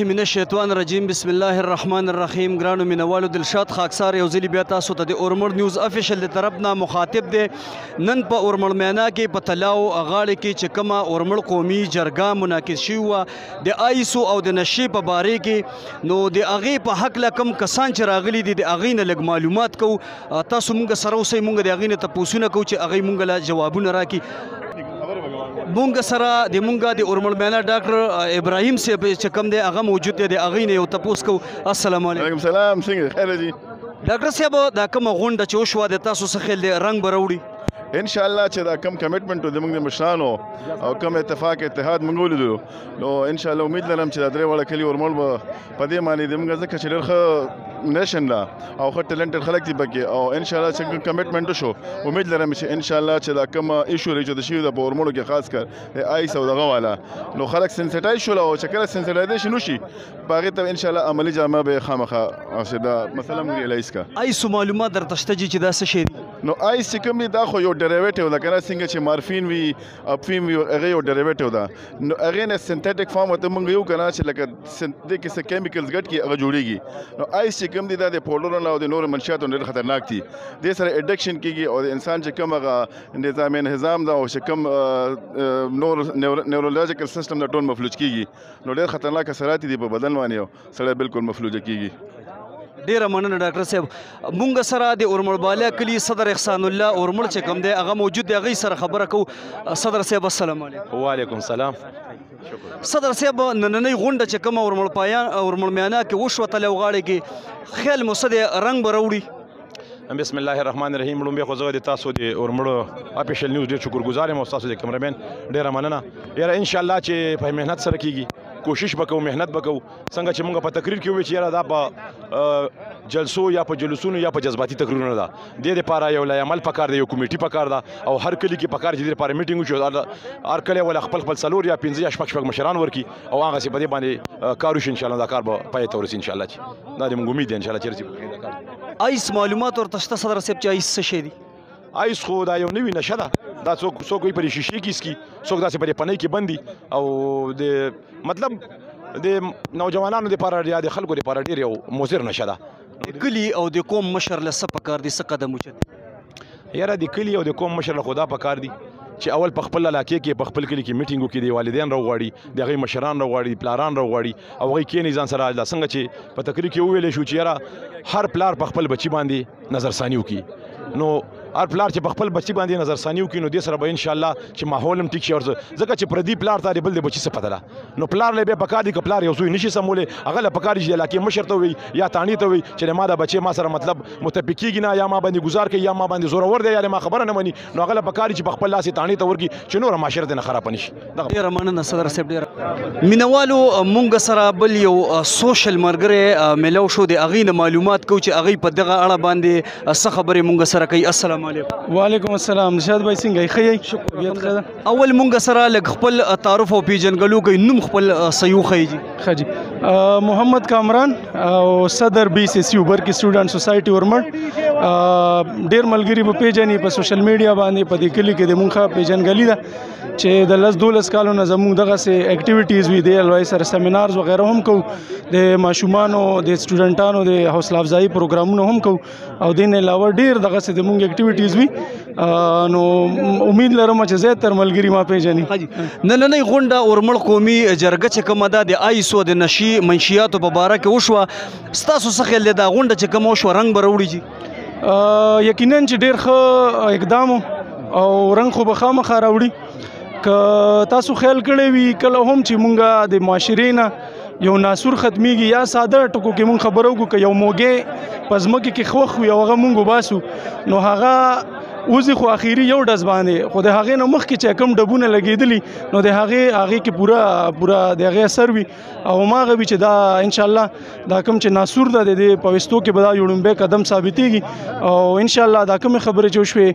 بالله من الشیطان الرجیم بسم الله الرحمن الرحیم ګرانو مینوالو دلشاد خاکسار یو ځلې بیا تاسو ته د اورمړ نیوز افیشل د طرف نه مخاطب دی نن په اورمړ مینا کې په تلاو غاړې کې چې کومه اورمړ قومي جرګه منعقد شوې وه د آیسو او د نشې په باره کې نو د هغې په هکله کوم کسان چې راغلي دي د هغې نه لږ معلومات کوو تاسو مونږ سره اوسئ مونږ د هغې نه تپوسونه کوو چې هغې مونږ له جوابونه راکړي مونږ سره د مونږ د اورمړ مینا ډاکټر ابراهیم صاحب چې کوم دی هغه موجود دی د هغې نه یو تپوس کوو السلام علیکم. وعلیکم السلام څنګه خیر دي ډاکټر صاحب دا کومه غونډه چې وشوه د تاسو څه خیال دی رنګ به راوړي ان شاء الله چې دا کم کمټمنټ د موږ د مشرانو او کم اتفاق اتحاد موږ ولیدو نو ان شاء الله امید لرم چې دا درې وړه کلي اورمړ به په دې معنی د موږ ځکه چې ډېر ښه نیشن ده او ښه ټیلنټډ خلک دي پکې او ان شاء الله چې کمټمنټ شو امید لرم چې ان شاء الله چې دا کوم ایشو لري چې د شي د اورمړو کې خاص کر آیس او دغه والا نو خلک سنسټایز شول او چې کله سنسټایزیشن وشي باغې ته ان شاء الله عملی جامه به خامخا او دا مثلا موږ ریلایز کا آیسو معلومات درته شته چې دا څه شی دی نو آیس چې کوم دی دا خو یو ډیریویټیو ده کنه څنګه چې مارفین وي اپفین وي هغه یو ډیریویټیو ده نو هغه نه سنتیټیک فارم ته موږ یو کنه چې لکه د کې څه کیمیکلز ګټ کی هغه جوړیږي نو آیس چې کوم دی دا د پوډرونو او د نور منشیاتو ډېر خطرناک دي د سره اډکشن کیږي او انسان چې کوم هغه نظام دا او چې کوم نیورولوژیکل سیستم د ټول مفلوج کیږي نو ډېر خطرناک اثرات دي په بدن باندې سره بالکل مفلوج کیږي. ډیره مننه ډاکټر صاحب مونږ سره د اورمړ بالا کلي صدر احسان الله اورمړ چې کوم دی هغه موجود دی هغې سره خبره کوو صدر صاحب السلام علیکم. وعلیکم السلام. صدر صاحب نننۍ غونډه چې کومه اورمړ میانا کې وشوه تلو غاړې کې خیال مو څه دی رنګ به راوړي بسم الله الرحمن الرحیم لومبې خو زه د تاسو د اورمړو افیشل نیوز ډېر شکرګزار یم او تاسو د کیمرامین ډېره مننه یاره انشاءالله چې په محنت سره کیږي کوشش وکړو محنت وکړو څنګه چې موږ په تقریر کې وویل چې یاره دا په جلسو یا په جلوسونو یا په جذباتي تقریرونه ده دې دپاره یو لای عمل پکار دی یو کمیټي پکار ده او هر کلي کې پکار چې دې دپاره میټینګ وشي هر کلی ولا خپل څلور یا پنځه یا شپږ مشران ورکړي او هغسې په دې باندې کار وشي انشاءالله دا کار به پای ته ورسي انشاءالله چې دا د موږ امید دی انشاءالله چې رسي. آیس معلومات ورته شته صدر صاحب چې آیس څه شی دی؟ آیس خو دا یو نوې نشه ده دا څوک وایي په شیشې کې څکي څوک داسې په دې پنۍ کې بند دي او د مطلب د نوجوانانو دپاره یا د خلکو دپاره ډېر یو مضر نشه ده د کلي او د قوم مشر له څه پکار دي څه قدم اوچت یاره د کلي او د قوم مشر له خو دا پکار دي چې اول په خپل علاقې کې په خپل کلي کې میټینګ وکړي د والدین راوغواړي د هغې مشران راوغواړي پلاران راوغواړي او هغوی کښېني ځان سره دا څنګه چې په تقریر کې وویلی شو چې یاره هر پلار په خپل بچي باندې نظرثاني وکړي نو هر پلار چې په خپل بچي باندې نظرثاني وکړي نو دې سره به انشاءالله چې ماحول هم ټیک شي ځکه چې پردي پلار ته د بل د بچي څه پته ده نو پلار له بیا پکار دي که پلار یو زوی نشي سمولی هغه له پکار دي چې د علاقې مشر ته ووایي یا تاڼې ته ووایي چې ما دا بچی ما سره مطلب متفق کېږي نه یا ما باندې ګزار کوي یا ما باندې زورور دی یا ما خبره نه مني نو هغه له پکار دي چې په خپل لاس یې تاڼې ته ورکړي چې نوره معاشره ترې نه خرابه نه شي. ډېره مننه صدر صاحب ډېره مینوالو مونږ سره بل یو سوشل ملګری میلاو شو د هغې نه معلومات کوو چې هغوی په دغه اړه باندې څه خبرې مونږ سره کوي السلام علیکم. وعلیکم السلام نشاد بھائی څنګه ښه یې اول مونږ سره لږ خپل تعارف او پیژنګلو کوي نوم خپل صحیح وښیي جي ښه جي محمد کامران او صدر BCCU برکي سټوډنټ سوسایټي اورمړ ډېر ملګري به پیژني په سوشل میډیا باندې په دې کلي کې د مونږ پیژنګلي ده چې د 10-12 کالو نه زموږ دغسې اکټیویټیز وي د الوای سره سیمینارز وغیره هم کوو د ماشومانو د سټوډنټانو د حوصله افزایي پروګرامونه هم کوو او دې نه علاوه ډېر دغسې د مونږ اکټیویټیز وي نو امید لرم چې زیاتره ملګري ما پیژني. نننۍ غونډه اورمړ قومي جرګه چې کومه ده د آیسو د نشي منشیاتو په باره کې وشوه ستاسو څه خیال دی دا غونډه چې کومه وشوه رنګ به راوړي جي؟ یقینا چې ډېر ښه اقدام او رنګ خو به خامخا راوړي که تاسو خیال کړی وي کله هم چې مونږ د معاشرې نه یو ناسور ختمیږي یا ساده ټکو کې مونږ خبره وکړو که یو موږی په ځمکې کې خوښ وي او هغه مونږ وباسو نو هغه اوزي خو اخیری یو ډز باندې خو د هغې نه مخکې چې کوم ډبونه لګېدلي نو د هغې کې پوره د هغې اثر وي او هماغه وي چې دا انشاءالله دا کوم چې ناسور ده د دې په ویستو کې به دا یوړمبی قدم ثابتېږي او انشاءالله دا کومې خبرې چې وشوې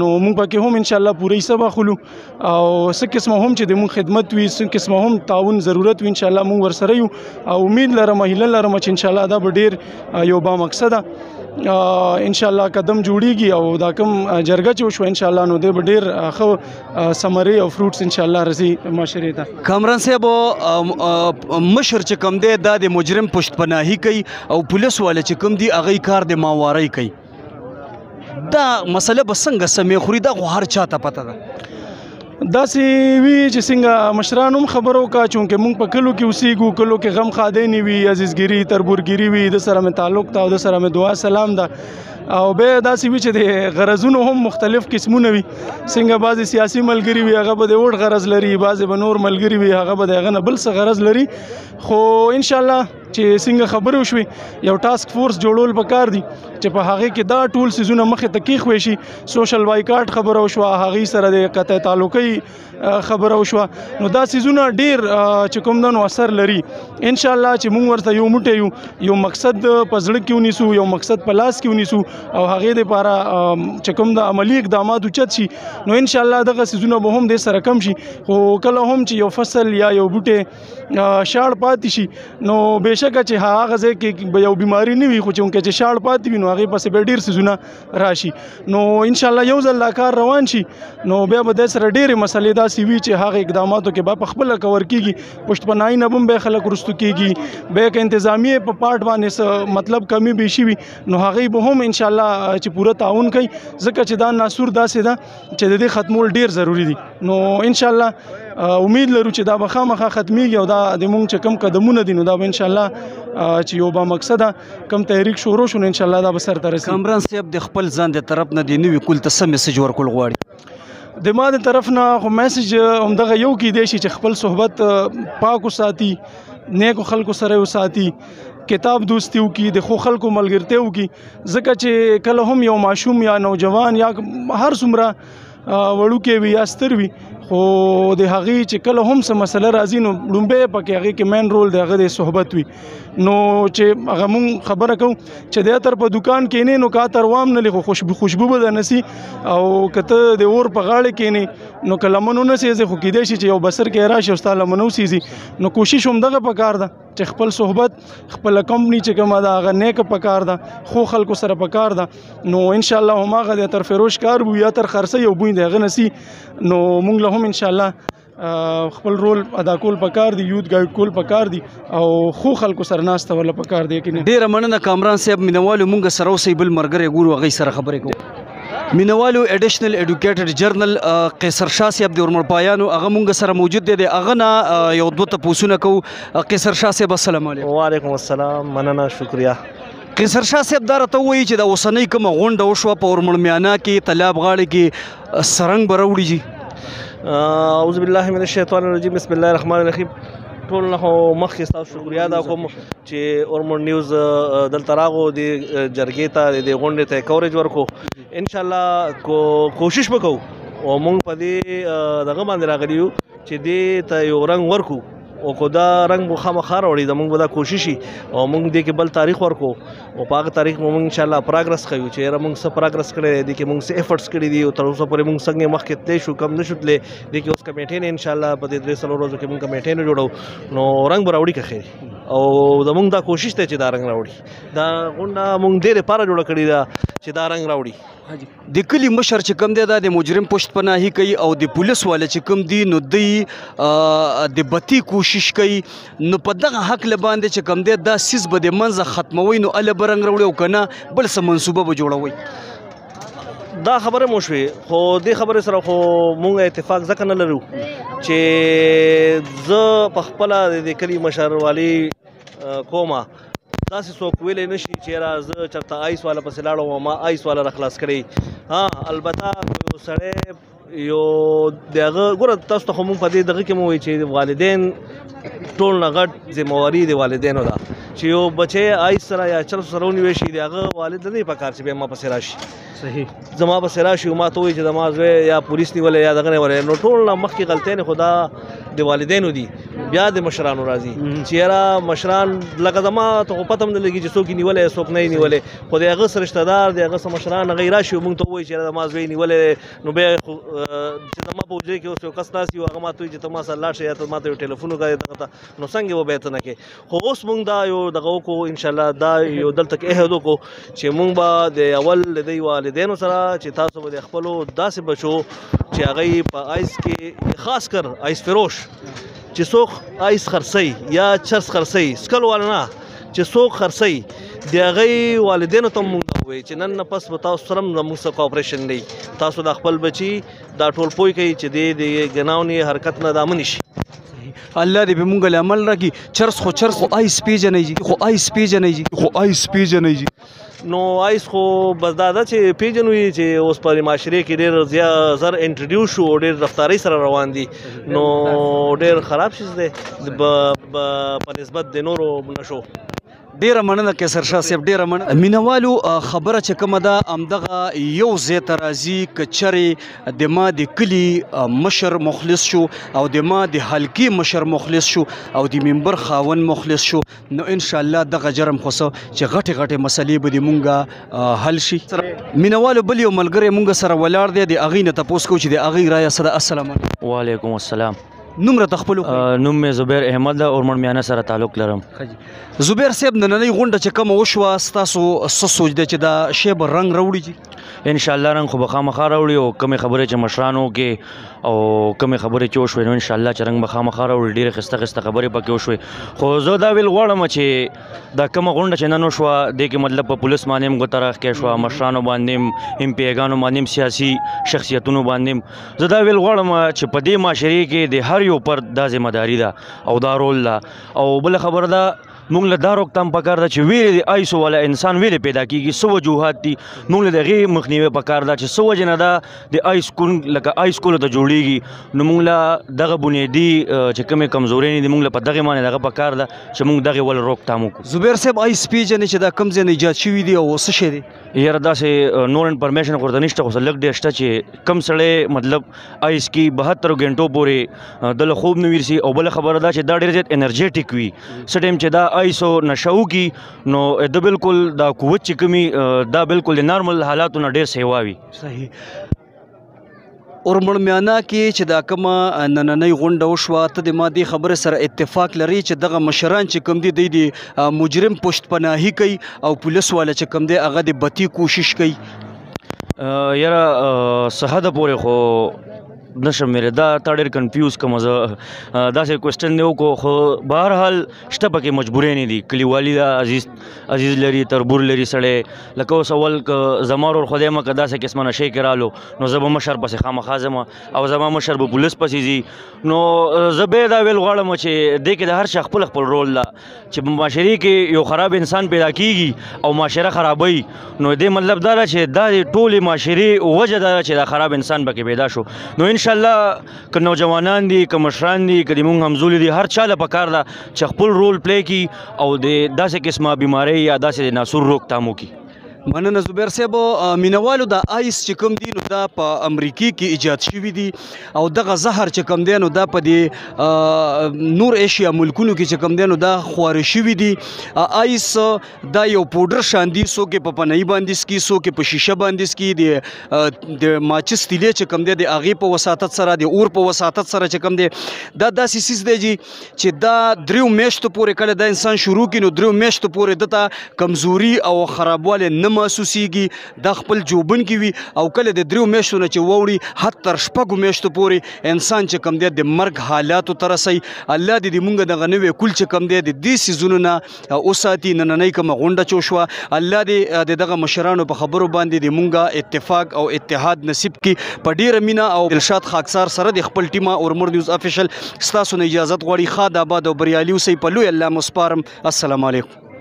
نو موږ پکې هم انشاءالله پوره حصه به اخلو او څه قسمه هم چې د موږ خدمت وي څه قسمه هم تعاون ضرورت وي انشاءالله موږ ورسره یو او امید لرم هیله لرم چې انشاءالله دا به ډېر یو بامقصده ان شاء الله قدم جوړیږي او دا کوم جرګه چې وشو ان شاء الله نو د ډیر ښه ثمرې او فروټس ان شاء الله رسي معاشرې ته. کامران صاحب مشر چې کوم دی دا د مجرم پشت پناهي کوي او پولیس والا چې کوم دی هغه کار د ماواري کوي. دا مسله به څنګه سمې خوري؟ دا خو هر چاته پته ده. داسې وي چې څنګه مشران هم خبرو کا چونکې موږ په کلو کې اوسېږو، کلو کې غم خادې وي، عزیزګري تربورګري وي، د سره مې تعلق ته او د سره مې دعا سلام ده. او بیا داسې وي چې د غرضونو هم مختلف قسمونه وي. څنګه بعضې سیاسي ملګري وي هغه به د ووټ غرض لري، بعضې به نور ملګري وي هغه به د هغه نه بل څه غرض لري. خو انشاءالله چې څنګه خبرې وشوې یو ټاسک فورس جوړول پکار دي چې په هغې کې دا ټول څیزونه مخې ته کېښوی شي. سوشل بایکاټ خبره وشوه، هغې سره د قطع تعلقۍ خبره وشوه، نو دا څیزونه ډېر چې کوم ده نو اثر لري. انشاءالله چې موږ ورته یو موټی یو مقصد په زړه کې ونیسو، یو مقصد په لاس کې ونیسو او هغې دپاره چې کوم د عملي اقدامات اوچت شي نو انشاءالله دغه څیزونه به هم دې سره کم شي. خو کله هم چې یو فصل یا یو بوټی شاړ پاتې شي نو بېشکه چې هغه ځای کې به یو بیماري نه وي، خو چونکې چې شاړ پاتې وي نو هغې پسې به ډېر څیزونه راشي. نو انشاءالله یو ځل دا کار روان شي نو بیا به دې سره ډېرې مسلې داسې وي چې هغه اقداماتو کې به په خپله کور کېږي. پشت پناهي نه به هم بیا خلک رستو کېږي، بیا که انتظامیې په پارټ باندې څه مطلب کمی به شي وي نو هغې به هم انشاءالله چې پوره تعاون کوي، ځکه چې دا ناسور داسې ده چې د دې ختمول ډېر ضروري دي. نو انشاءالله امید لرو چې دا به خامخا ختمیږي او دا د مونږ چې کم قدمونه دي نو دا به انشاءالله چې یو با مقصده کم تحریک شروع شو نو انشاءالله دا به سرته رسي. کامران صاحب د خپل ځان د طرف نه د نوي کول ته څه میسج ورکول غواړي؟ د ما د طرف نه خو میسج همدغه یو کیدی شي چې خپل صحبت پاک وساتي، نیکو خلکو سره وساتي، کتاب دوستی وکړي، د ښو خلکو ملګرتیا وکړي. ځکه چې کله هم یو ماشوم یا نوجوان یا هر څومره وړوکی وي یا ستر وي خو د هغې چې کله هم څه مسله راځي نو لومبی پکې هغې کې مین رول د هغه د صحبت وي. نو چې هغه مونږ خبره کوو چې د عطر په دکان کېنې نو که عطر وام نه لې خو خوشبو به در نسي، او که ته د اور په غاړه کېنې نو که لمن ونه سېځې خو کیدی شي چې یو بسر کې راشي او ستا لمن وسېځي. نو کوشش همدغه پکار ده چې خپل صحبت خپله کمپني چې کومه ده هغه نیکه پکار ده، خو خلکو سره پکار ده. نو انشاءالله هماغه د عطر فروش کار بو یا عطر خرڅوي او بوی د هغه نسي نو مونږ له هم انشاءالله خپل رول ادا کول پکار دي، یوت ګایډ کول پکار دي او خو خلکو سره ناسته ولا پکار دي. ډیره مننه کامران صاحب. مینوالو مونږ سره اوسئ بل ملګری ګورو هغې سره خبرې کوو. مینوالو ایډیشنل ایډوکیټډ جرنل قیصر شاه صاحب د ورمړپایانو هغه مونږ سره موجود دی. د هغه نه یو دوه تپوسونه کوو. قیصر شاه صاحب السلام علیکم. وعلیکم السلام، مننه، شکریه. قیصر شاه صاحب دا راته ووایي چې د اوسنۍ کومه غونډه وشوه په ورمړمیانه کې تلاب غاړې کې سرنګ به راوړي جي؟ اعوذ بالله من الشیطان الرجیم، بسم الله الرحمن الرحیم. ټول نه مخکې ستاسو شکریا ادا کوم چې اورمونډ نیوز دلته راغو د جرګې ته د غونډې ته کوریج ورکو. انشاءالله کوشش وکړو او موږ په دې دغه باندې راغلي یو چې دې ته یو رنګ ورکو او کو دا رنګ به خامخا راوړي. زموږ به دا کوشش وي او موږ دې کې بل تاریخ ورکو او په هغه تاریخ موږ انشاءالله پراګرس کوو چې یاره موږ څه پراګرس کړی دی، دې کې موږ څه ایفرټس کړي دي او تر اوسه پورې موږ څنګه مخکې تللی شو کم نه شو تللی. دې کې اوس کمیټې نه انشاءالله په دې 3 ورځو کې موږ کمیټې نه جوړو نو رنګ به راوړي که خیر. او زموږ دا کوشش دی چې دا رنګ راوړي. دا غونډه موږ دې لپاره جوړه کړې ده چې دا رنګ راوړي. د کلي مشر چې کوم دی دا د مجرم پشت پناهي کوي او د پولیس والا چې کوم دی نو دوی د بتی کوشش کوي. نو په دغه حق له باندې چې کوم دی دا سیز به د منځه ختموي نو اله به رنګ راوړي او که نه بل څه منصوبه به جوړوي. دا خبره مو شوې خو دې خبرې سره خو مونږ اتفاق ځکه نه لرو چې زه په خپله د کلي مشروالي کومه داسې څوک ویلی نه شي چې یاره زه چېرته آیس والا پسې لاړم او ما آیس والا راخلاص کړی. ها البته یو سړی یو د هغه ګوره تاسو ته خو مونږ په دې دغه کې مو وایي چې والدین ټول نه غټ ذمواري د والدینو ده چې یو بچی آیس سره یا چرس سره ونیوی شي د هغه والد نه دی پکار چې بیا ما پسې راشي. صحیح زما پسې راشي او ما ته وایي چې زما زوی یا پولیس نیولی یا دغه نیولی. نو ټول نه مخکې غلطۍ خو دا د والدینو دي. بیا د مشرانو راځي چې یاره مشران لکه زما ته خو پته هم نه لګي چې څوک یې نیولی څوک نه یې نیولی خو د هغه څه رشته دار د هغه څه مشران هغه یې راشي او موږ ته ووایي چې یاره زما زوی نیولی نو بیا چې زما په حجرې کې اوس یو کس ناست وي هغه ما ته وایي چې ته ما سره لاړ شې یا ته ما ته یو ټلیفون وکړه دغه ته نو څنګه به بیا ته نه کوې خو اوس موږ دا یو دغه وکړو انشاءالله دا یو دلته کې عهد وکړو چې موږ به د اول د دوی والدینو سره چې تاسو به د خپلو داسې بچو چې هغوی په آیس کې خاص کر آیس فروش چې څوک آیس خرڅوي یا چرس خرڅوي سکل والا نه چې څوک خرڅوي د هغوی والدینو ته موږ دا ووایي چې نن نه پس به تاسو سره هم زموږ سره کوپریشن دی تاسو د خپل بچي دا ټول پوه کوي چې د ګناونې حرکت نه دا منې شي الله دې به مونږ له عمل راکړي چرس خو آیس پیژنئ جي نو آیس خو بس دا ده چې پیژنو یې چې اوس په معاشرې کې ډېر زر انټروډیوس شو ډېر رفتارۍ سره روان دي نو ډېر خراب شیز دی په نسبت د نورو نشو ډیره مننه قیصر شاه صاحب ډیره مننه مینوالو خبره چې کومه ده همدغه یو ځای ته راځي که چرې د ما د کلي مشر مخلص شو او د ما د حلقې مشر مخلص شو او د منبر خاون مخلص شو نو انشاءالله دغه جرم خو څه چې غټې مسلې به د مونږه حل شي مینوالو بل یو ملګری مونږ سره ولاړ دی د هغې نه تپوس کوو چې د هغې رایه څه ده السلام علیکم وعلیکم السلام نوم راته خپلو نوم مې زبیر احمد ده اور میانه سره تعلق لرم زبیر صاحب نننۍ غونډه چې کومه وشوه ستاسو څه سوچ دی چې دا شی به رنګ راوړي جي انشاءالله رنګ خو به خامخا راوړي او کومې خبرې چې مشرانو کې او کومې خبرې چې وشوې نو انشاءالله چې رنګ به خامخا راوړي ډېرې ښایسته خبرې پکې وشوې خو زه دا ویل غواړم چې دا کومه غونډه چې نن وشوه دې کې مطلب په پولیس باندې هم ګوته راښکې شوه مشرانو باندې هم ایم پی ایګانو باندې هم سیاسي شخصیتونو باندې هم زه دا ویل غواړم چې په دې معاشرې کې د هر یو پر دا ذمہداري ده او دا رول ده او بله خبره ده مونږ له دا روکتام پکار ده چې ویلې د آیسو والا انسان ویلې پیدا کېږي څه وجوهات دي مونږ له د هغې مخنیوی پکار ده چې څه وجې نه ده د آیس کون لکه آیس کولو ته جوړېږي نو مونږ له دغه بنیادي چې کومې کمزورۍ دي مونږ له په دغې باندې دغه پکار ده چې مونږ دغې ول روکتام وکړو زبیر صاحب آیس پیژنې چې دا کوم ځای نه ایجاد شوي دي او څه شی دی یاره داسې نور انفارمیشن خو ورته نشته خو څه لږ ډېر شته چې کم سړی مطلب آیس کې 72 غنټو پورې دله خوب نه ویرسي او بله خبره ده چې دا ډېر زیات انرجیټک وي څه ټایم چې دا آیسو نشه وکړي نو د بالکل دا قوت چې کومي دا بالکل د نارمل حالاتو نه ډېر سیوا وي صحیح اورمړ میانه کې چې دا کومه نننۍ غونډه وشوه ته د ما دې خبرې سره اتفاق لري چې دغه مشران چې کوم دي د مجرم پشت پناهي کوي او پولیس والا چې کوم دی هغه د بتی کوشش کوي یاره څه حده پورې خو نشم مې دا تا ډېر کنفیوز کوم زه داسې کوېسچن دی وکړو خو بهرحال شته پکې مجبورۍ نه دي کلیوالي ده عزیز لري تربور لري سړی لکه اوس اول که زما ورور خدای مه که داسې قسمه نشی کې رالو نو زه به مشر پسې خامخا ځم او زما مشر به پولیس پسې ځي نو زه بیا دا ویل غواړم چې دې کې د هر چا خپل رول ده چې په معاشرې کې یو خراب انسان پیدا کېږي او معاشره خرابوي نو دې مطلب دا ده چې دا د ټولې معاشرې وجه دا ده چې دا خراب انسان پکې پیدا شو نو انشاءالله که نوجوانان دي که مشران دي که د مونږ همزولي دي هر چا له پکار ده چې خپل رول پلی کړي او د داسې قسمه بیمارۍ یا داسې د ناسور روکتام وکړي مننه زبیر صاحب مینوالو دا آیس چې کوم دی نو دا په امریکې کې ایجاد شوي دي او دغه زهر چې کوم دی نو دا په د نور ایشیا ملکونو کې چې کوم دی نو دا خواره شوي دي آیس دا یو پوډر شان دي څوک یې په پنایي باندې څکي څوک یې په شیشه باندې څکي د ماچس تیلې چې کوم دی د هغې په وساطت سره د اور په وساطت سره چې کوم دی دا داسې څیز دی چې دا 3 میاشتو پورې کله دا انسان شروع کړي نو 3 میاشتو پورې دته کمزوري او خرابوالی نه محسوسیږي دا خپل جوبن کې وي او کله د 3 میاشتو نه چې ووړي حتی تر 6 میاشتو پورې انسان چې کوم دی د مرګ حالاتو ته رسوي الله دې موږ دغه نوی کل چې کوم دی د دې څیزونو نه وساتي نننۍ کومه غونډه چې وشوه الله دې د دغه مشرانو په خبرو باندې د موږ اتفاق او اتحاد نصیب کړي په ډیره مینه او دلشاد خاکسار سره د خپل ټیمه اورمړ نیوز افیشل ستاسو نه اجازت غواړي ښاد آباد او بریالي اوسئ په لوی الله مسپارم السلام علیکم